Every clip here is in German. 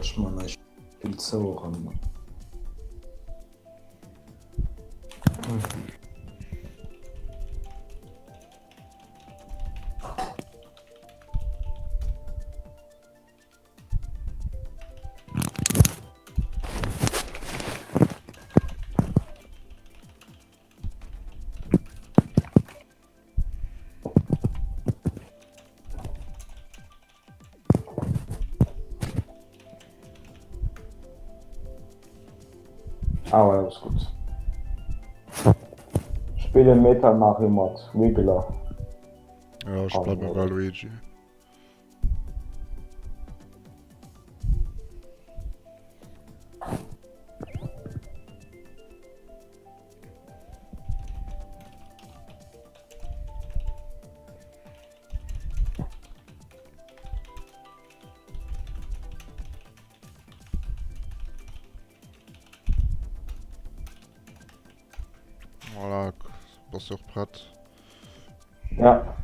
ich mal nicht viel zu ran. Aber alles gut. Spiele Meta nach immer Wiggler. Ja, ich bleib bei Luigi. Voilà, was auch Pratt. Ja.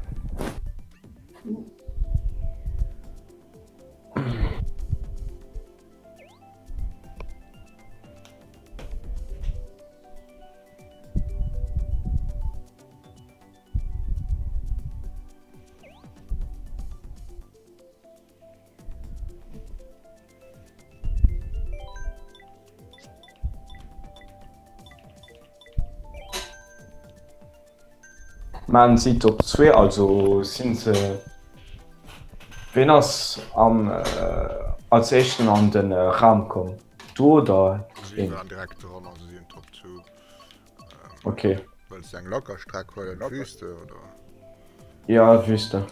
Man sieht op 2 also sind se Wennnners am als echten an den Ram kom. Du oder Sie waren direkt dran, also sie sind Top 2. okay. Weil es ein locker Streck war der Wüste, oder? Ja wüste.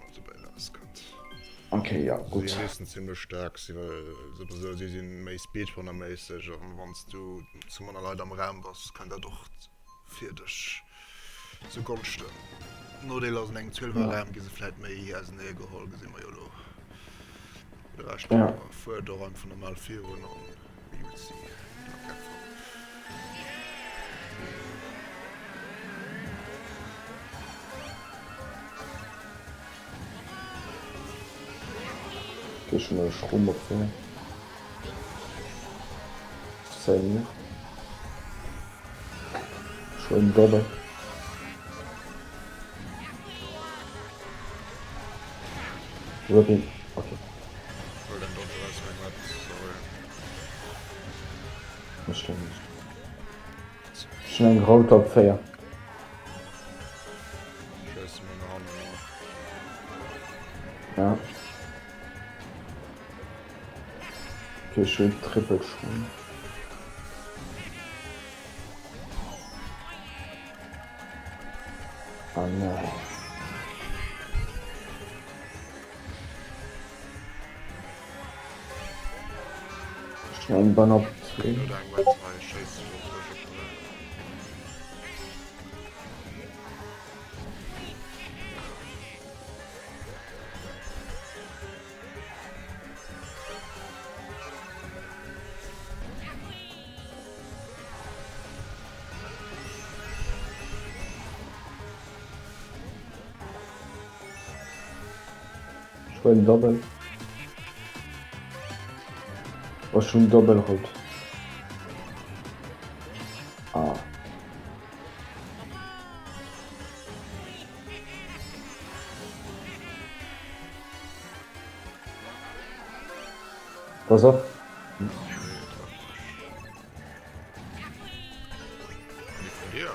Also bei Laskant. Okay, ja gut. Sie sind ziemlich stark, sie sind mehr Speed von der Message, und wenn du zu meiner Leute am Raum warst, kann der doch für dich zugunsten. Nur die lassen einen 12er Raum, die sie vielleicht mehr hier als näher geholt, sind wir ja doch. Der Rest Ja. vorher der Raum von normal 4 und wie will sie. Zwischen Strom schon doppel. Robin. Okay. Weil dann dort was wenn man Das stimmt nicht. Schon ein Grauter Pferd. scheiße meine Hand. Ja. Okay, schön Triple schon. Ah nein. Schnell ein Banner auf 2. Oder irgendwann 2 scheiße. Schon Doppel. Oh, schon Doppelrot. Ah. Pass auf. Ja.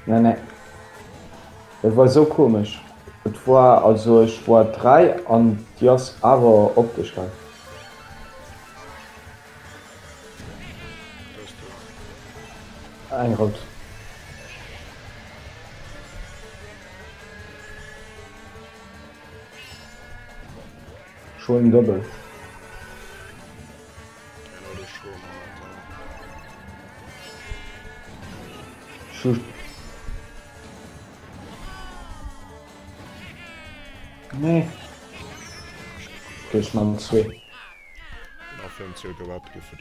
Nein, nein. Das war so komisch. Es war also ich war 3 und die hast aber abgestellt. Das ist Ein Rot. Schon Doppel. genau das schon. Schon. Nee. Ich mal 2. Auf dem Ziel gewartet für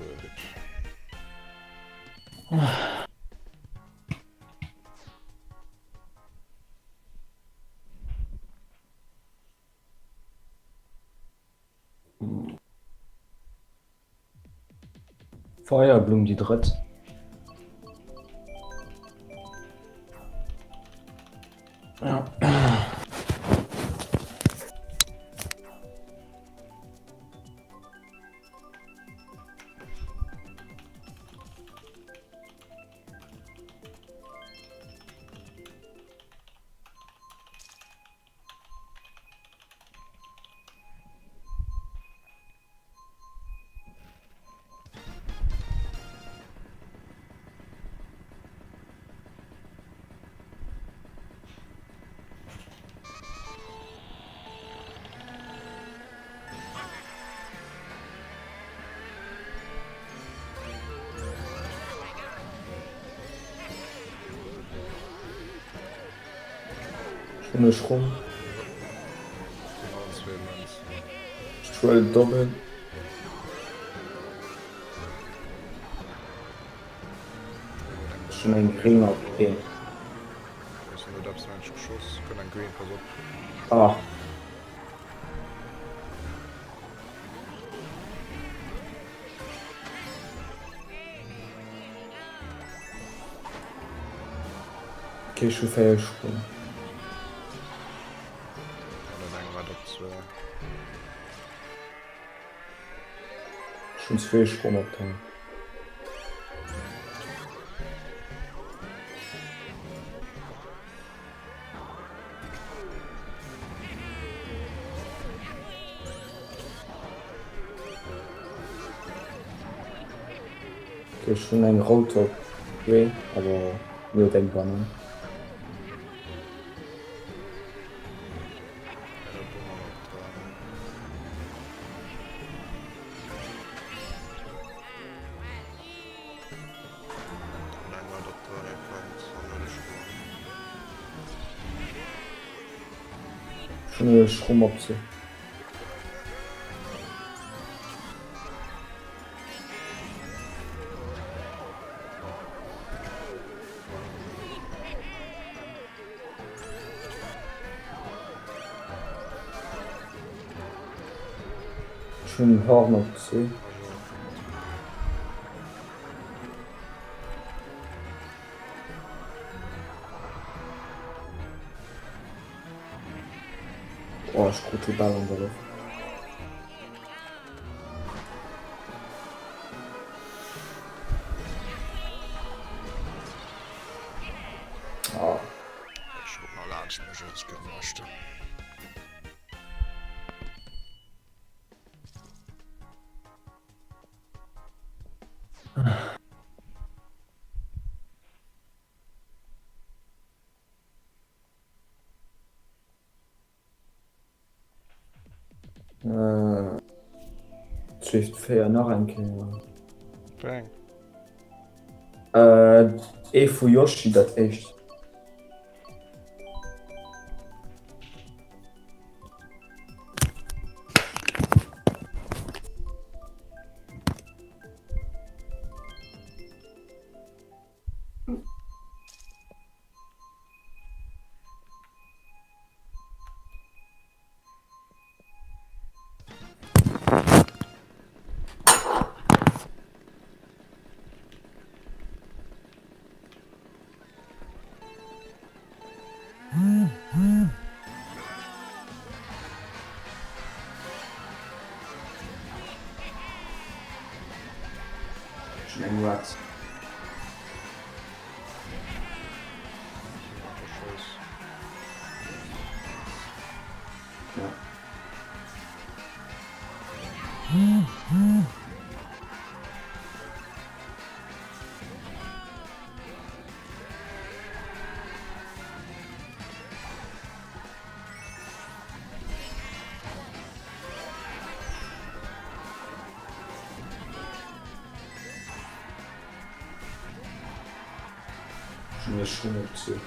Feuerblum die dritt. Ja. Schöne Schrumm. Genau, das wäre meins. Stroll doppelt. Schon ein geringer okay. Ich bin nur da, mein Schuss. Können ein Green, pass auf. Ah. Okay, schon fair Schrumm. Oder dann war das Schon fair Schrumm abteilen. Okay, schon ein roter Grey, aber nur denkbar, ne? Schon eine Schrummoption. Schon Hornoption. Oh, ich gucke die Ballon darauf. Ah. Ich guck mal, lad ich mich jetzt gewascht. Schicht fair nach ein Kind. Bang. Fu Yoshi, das echt. Schnell Rats. Ja. Schon eine Schrummoption.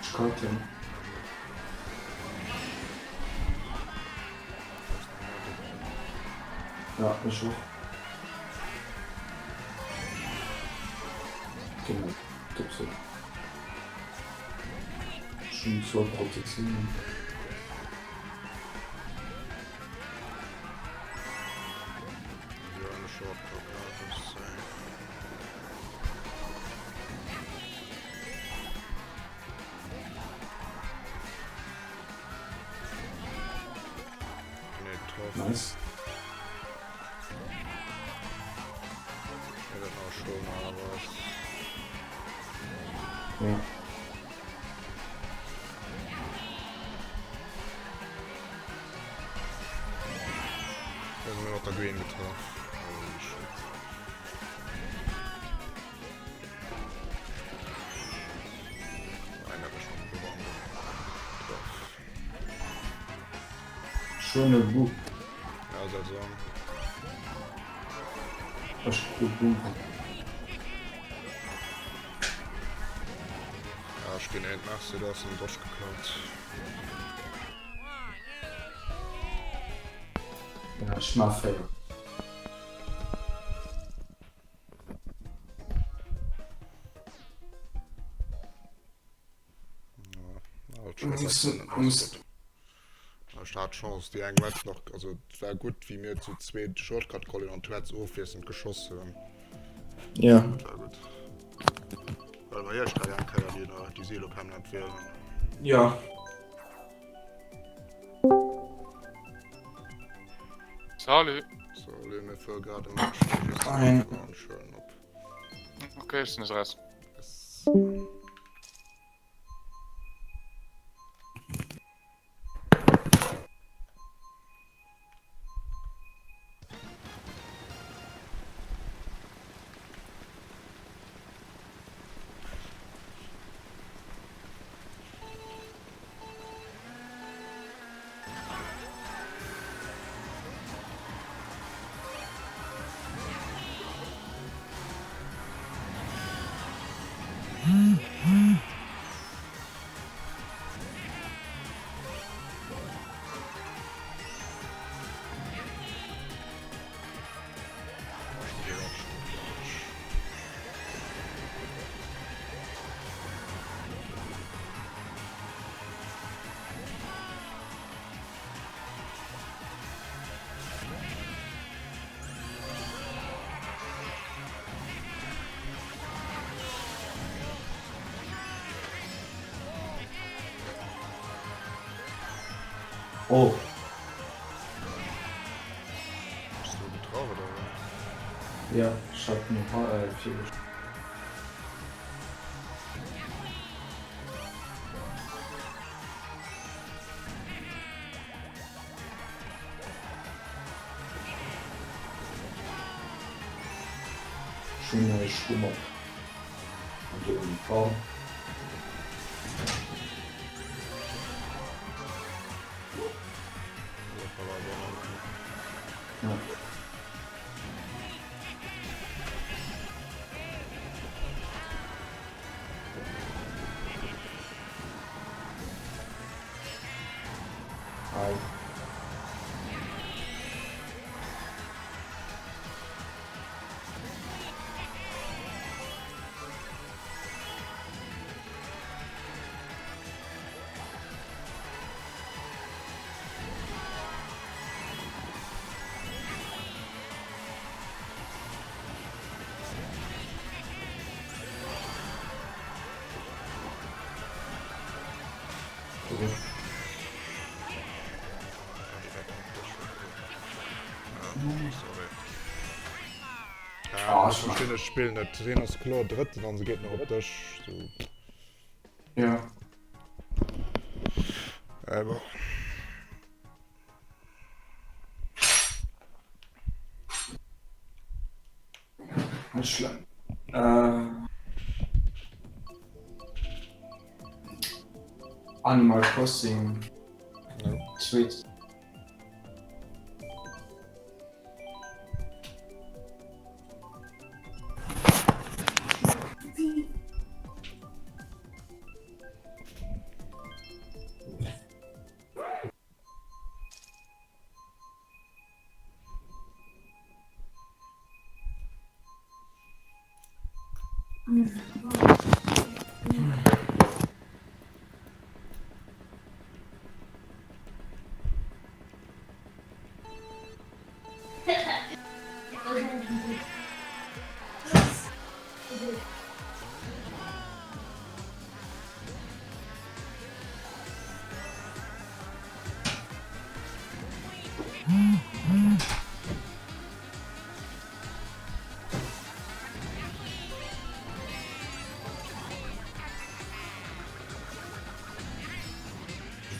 Skorpion. Ja, ich auch. Genau, gibt's so. schon so Protektion. Ja, eine Shortcut, ja, das ist nicht drauf. Nice. Ja, das auch schon, aber Ja. da sind wir noch der Green getroffen. Holy shit. Einer hat schon gewonnen. Schöne Buch. Ja, also Das ist gut. ja, ich bin endlich nach sie das und durchgeklaut. Ja, ich mach fair. Staat chance die irgendwas noch also sehr gut wie mir zu zwei Shortcut Call und Twats auf sind geschossen Ja. sehr gut weil man ja die Seele kann empfehlen Ja. Salut. so mir für gerade Ein. schön ob Okay, ist nicht Rest. es Oh. bist du getraut oder Ja, ich hab noch 4 schöne Schwimmer. Und die Uniform. Ja. Hi. ja, Ah, ich verstehe das Spiel nicht sehen das klar dritt dann sie geht noch auf das so Ja. aber Nicht schlimm. Animal Crossing. ja. Sweet.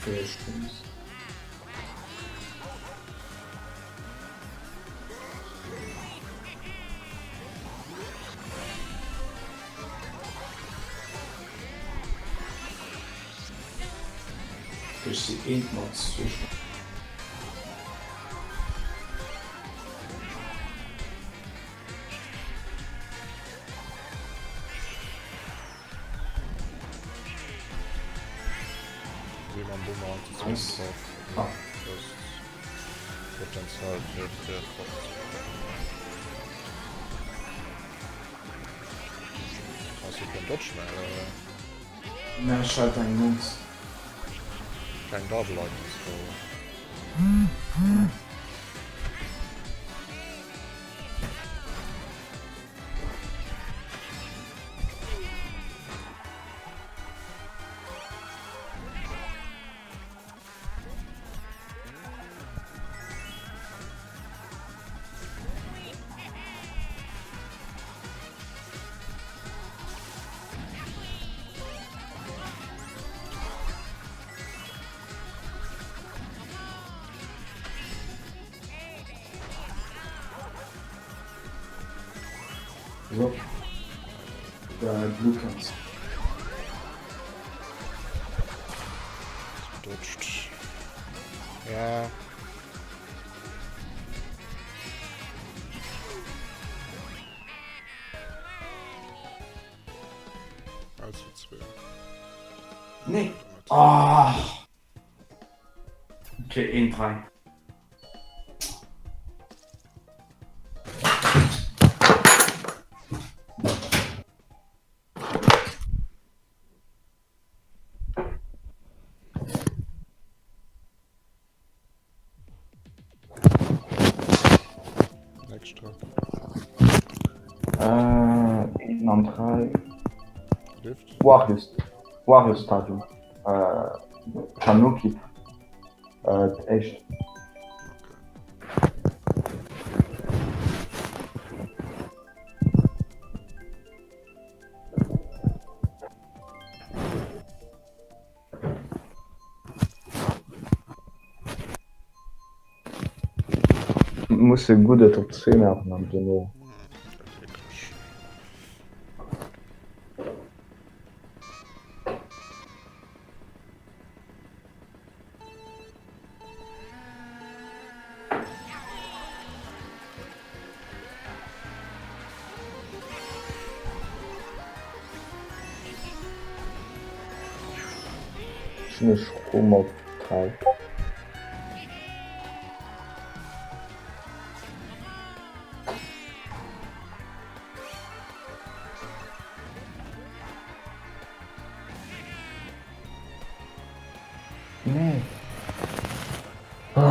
Stimmt. durch die Endmods zwischen. Wie man Boomer und das Nice. drauf. Ah, Das Potenzial wird sehr groß. Hast du kein Dodge mehr, oder? mehr schalt ein Moves. Kein Double Lightning so. So. Blue Cans. Dodged. Ja. Also 2. Nee. Ah. Okay, 1-3. Extra. 1-3. Lift. Wario Stadium. Tanuki. Echt. Muss gut op 10 haben am Dino. Elektrisch. Schöne Strom auf 3. Nee. Ah.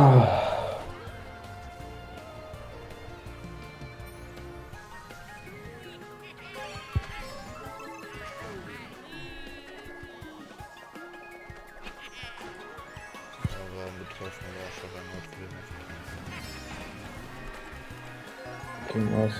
Aber betroffen war schon ein Notfall. Ging aus.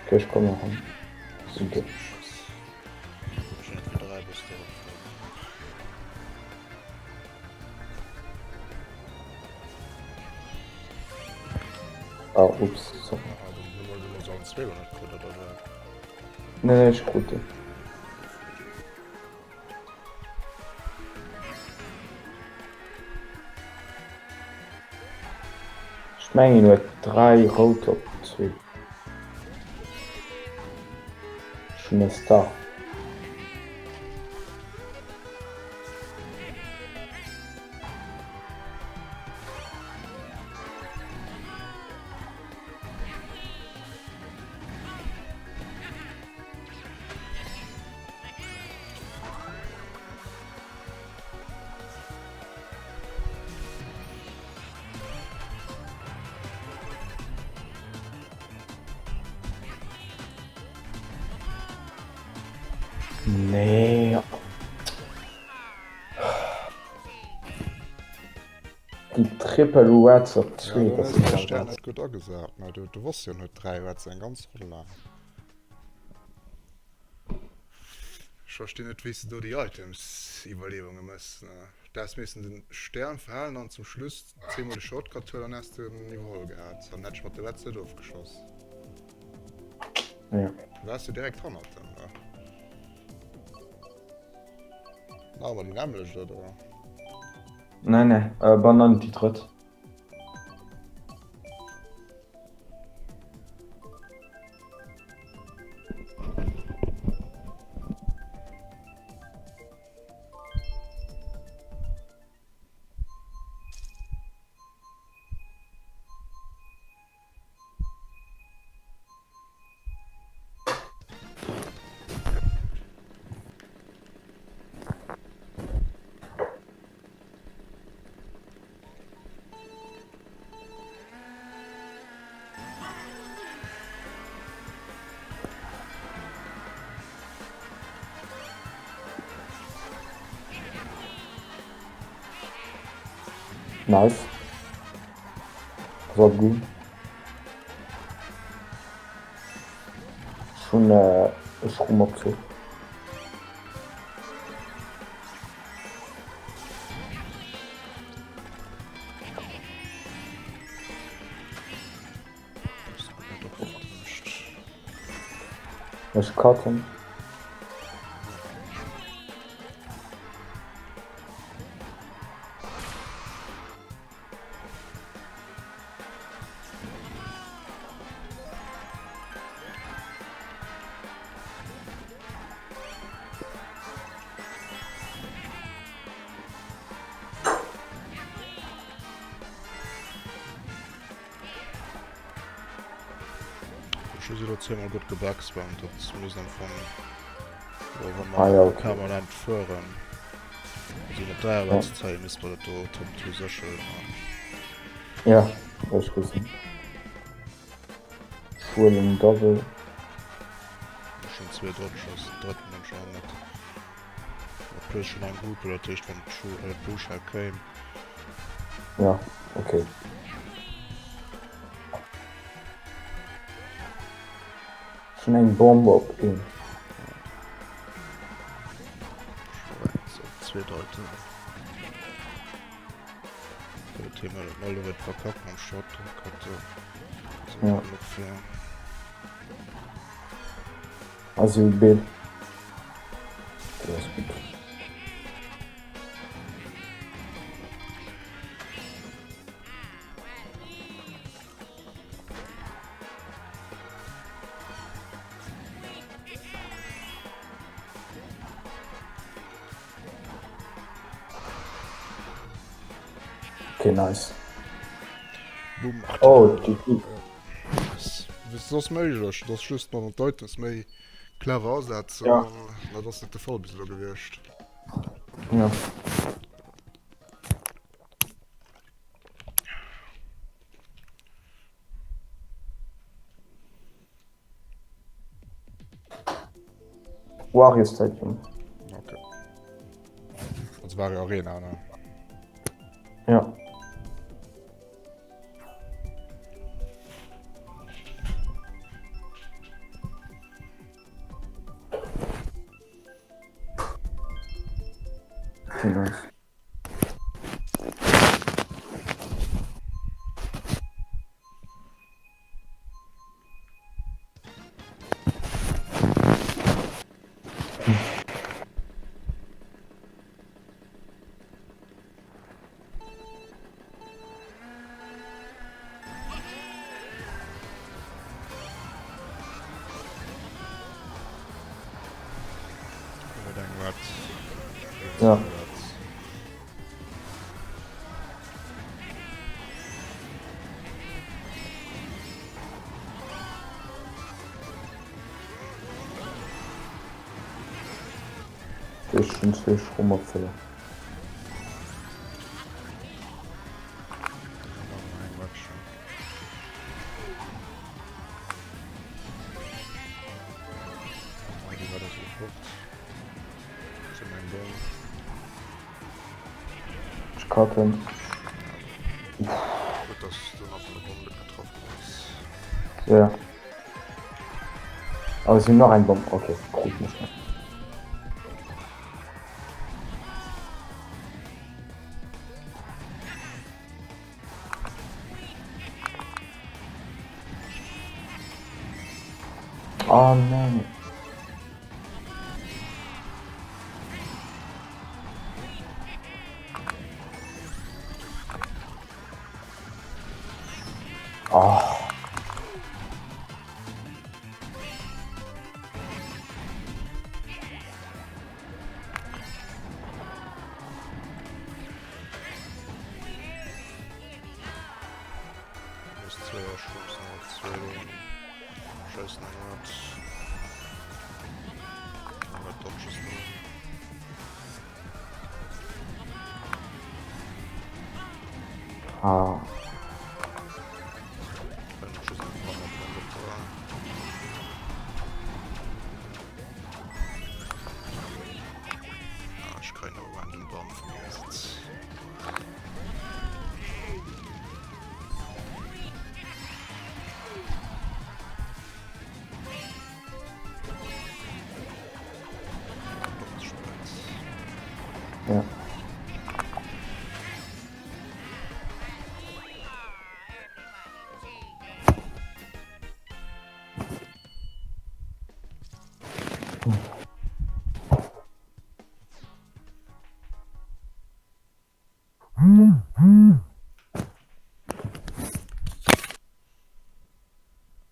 Okay, ich komme noch an. Super. Wahrscheinlich für 3 bis darauf. Ah, ups, sorry. Aber du musst auch ein 200 Code oder? Nee, ich gute. Ich meine nur 3 Rot op 2. Schöner Star. Nee. Die Triple Rats op Ja, 2, dann das ist der ist Stern ja nicht gut angesagt. Na, du wirst ja nur 3, was ein ganz lang. Ich verstehe nicht, wie du die Items-Überlebungen müssen. Das müssen den Stern verhalen und zum Schluss 10 Mal die Shortcut dann hast du ein Niveau gehabt. Dann hätte ich mit der letzte aufgeschossen. Ja. Warst du direkt 100 dann, oder? Na, aber die nämlich, oder? Nein, Banan die dritt. Nice. Das war gut. Schon Strom abzug. Das ist mir doch enttäuscht. Ich Karten. Ich habe sie mal gut gebackt, und das muss dann von. Ah, ja, okay. Permanent führen. Also eine 3 Arbeitszeit ist bei der Top 2 sehr schön. Ja, hab ich gesehen. Schulen Double. Schon 2 Dodges, dritten dann schon nicht. Plus schon ein gut, oder Tisch von Pusher came. Ja, okay. Schon ein Bombe op ihn. So 2 Leute. Das Thema Malle wird verkackt am Shot. Also Ja. ungefähr. Asylbild. Das ist gut. Okay, nice. Boom. Oh, die. Was das möglich? Das schüsst man und deutlich mehr clever aussetzen. Ja. Na, das ist nicht der Fall, bis du gewirrscht. Ja. Wario Stadium. Okay. Das war ja Arena, ne? Ja. Okay, nice. Oder dein Rat. Ja. Das ist schon sehr Stromabfälle. Mein Gott schon. Die war das sofort. Baum. Ich kacken. Gut, dass du noch eine Bombe getroffen hast. Ja. Aber es sind noch ein Bomb. Okay, gut nicht mehr. Oh nein. Oh. Das ist 2 Schuss, noch 2 Scheiß noch hat. Aber Dodges noch. Ah. Ein Schuss noch war. Ah, ich kann noch random Baum von mir jetzt. Ja.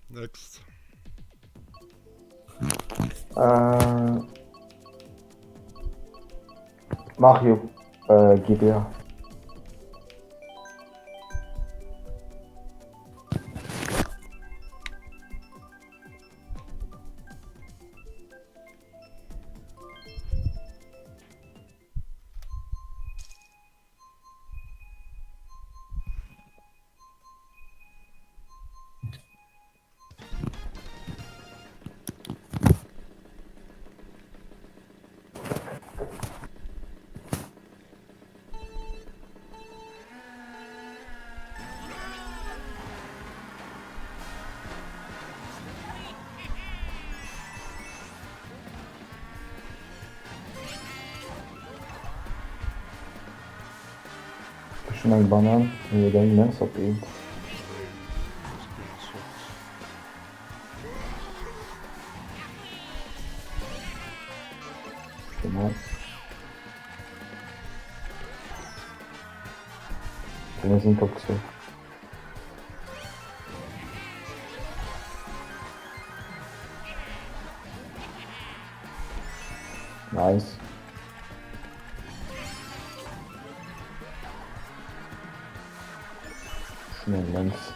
Next. Mario. GTA. Schon ein Banan. Wir denken, ne? So viel. Genau. Wir sind Top 2. Nice. Schnell links.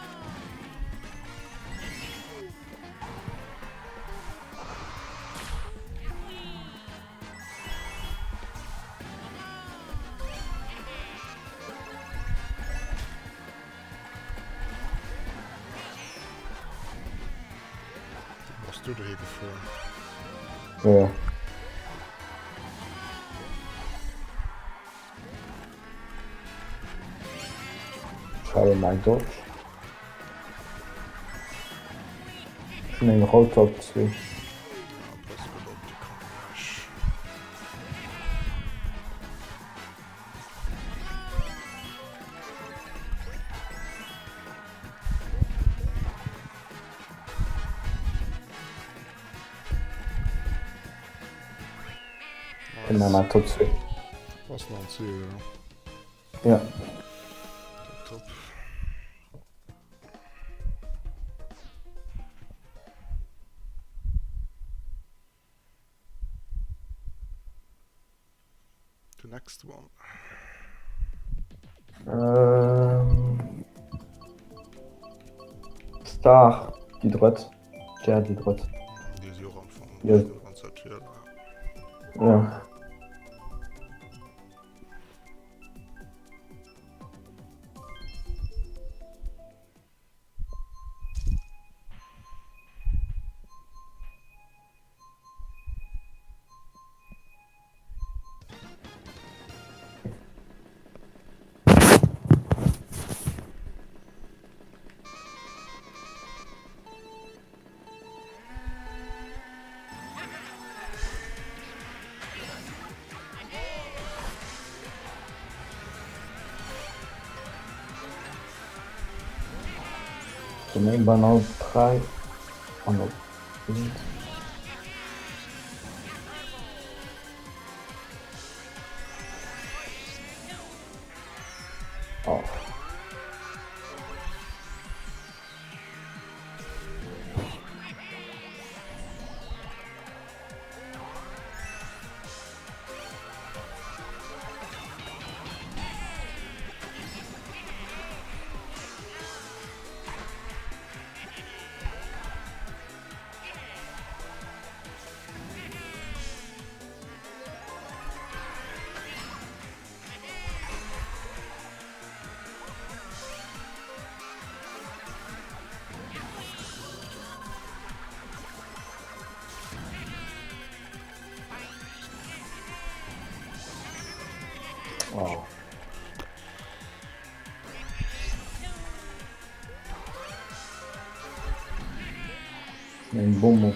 Was du da hier gefahren? Ja. Schade, mein Dodge. Schon ein Rot Top 2. Ja, was bedeutet die Kampfmarsch? In meiner Top 2. Was noch ein Ziel, Ja. ja. Top. The next one. Star. Die Drott. Ja, die Drott. Die ist ja auch am Anfang. Ja. Konzertiert. Ja. Domain Banal 3 an op. Oh. Wow. Ein Bombe.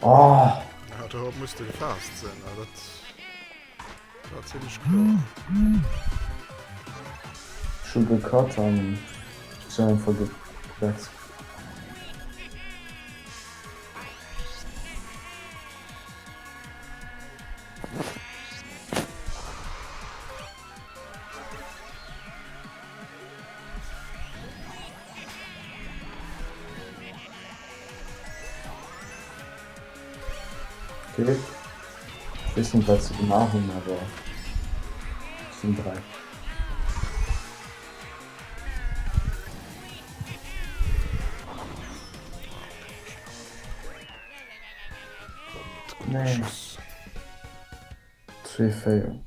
Oh, Ja, da müsste gefasst sein, aber das ziemlich klar. schon gekat an so einfach gewechselt. Okay. Ich weiß nicht, was sie machen, aber es sind 3. Nee. 2 Fail.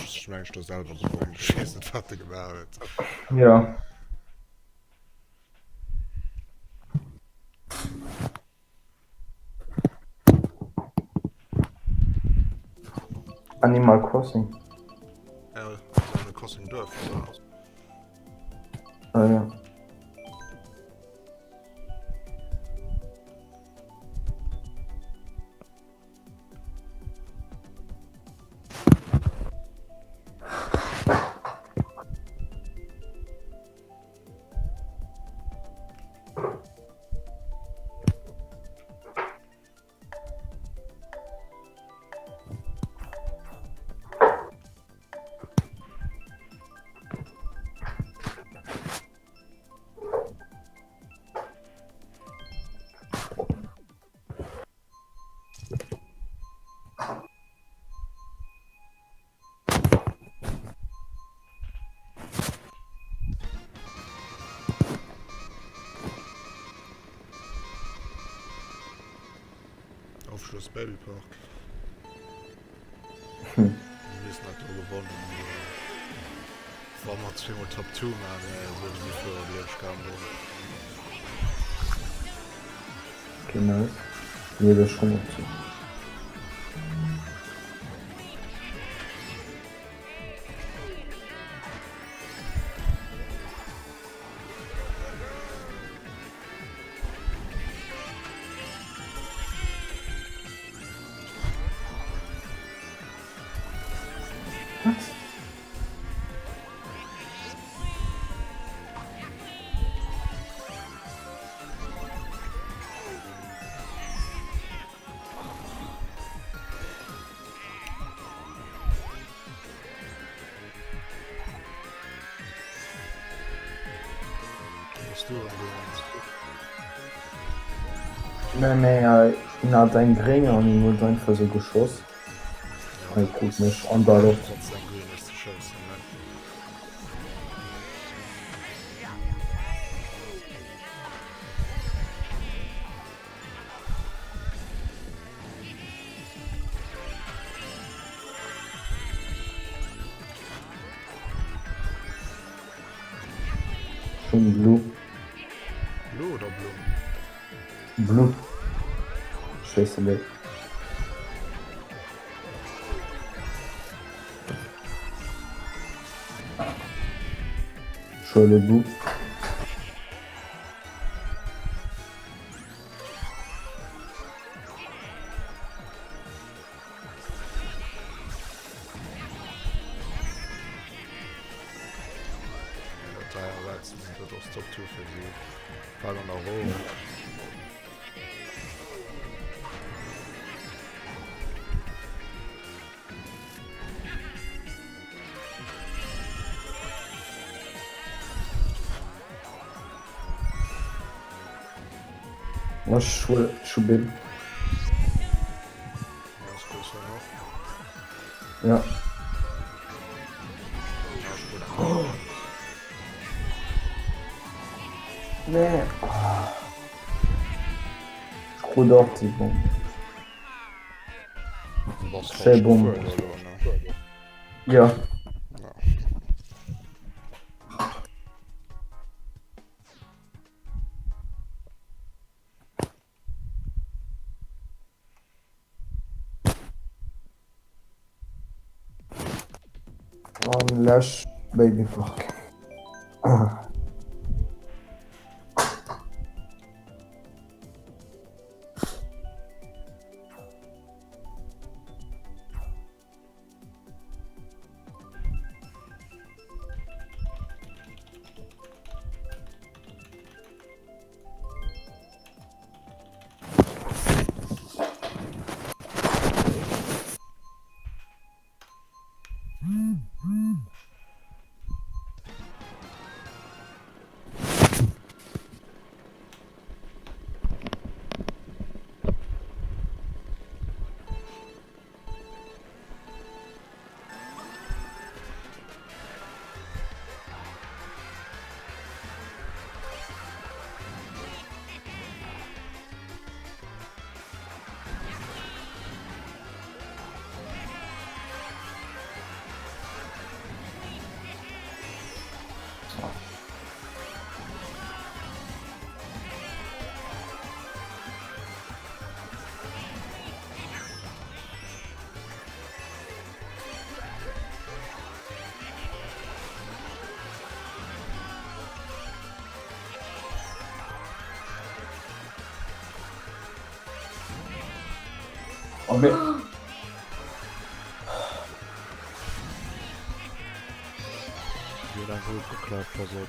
Ich meine, ich selber so schießen fertig gemacht. Ja. Animal Crossing. Ja, so eine Crossing Dorf. Ah ja. Aufschluss Baby Park. Hm. Wir müssen halt nur gewonnen. Vor allem hat es viel Top 2 machen, so wie sie für die Erschkamen wurden. Genau. Jeder schon dazu. Was du ihn hat ein Gring an ihn wurde einfach so geschoss. Ja, gut mich an da doch. Schon Blue. Blue oder Blue? Blue. Scheiße, ne. sur le bout. Dat was top 2 für sie. Fall nach Rom. Moi, je suis belle. Was kost du noch? Ja. Ja, ich bin Mais. Trop d'or, c'est bon. Was C'est bon. Oder so, ne? Ja. Ja. On lâche Baby Fork. Oh, mais. Wie lange gut geklappt, also.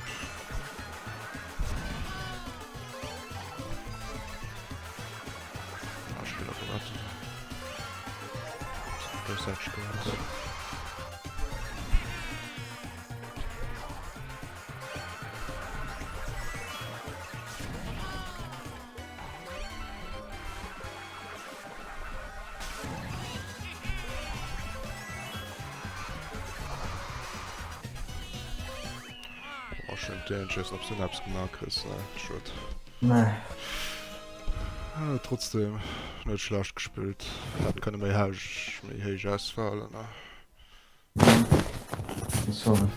Ja, ich will auch warten. Das ist echt spannend. Dangerous, ob du hab's gemacht hast, Schritt. Nee. Ja, trotzdem nicht schlecht gespielt. Hat keine mehr Jazz fallen. Sorry.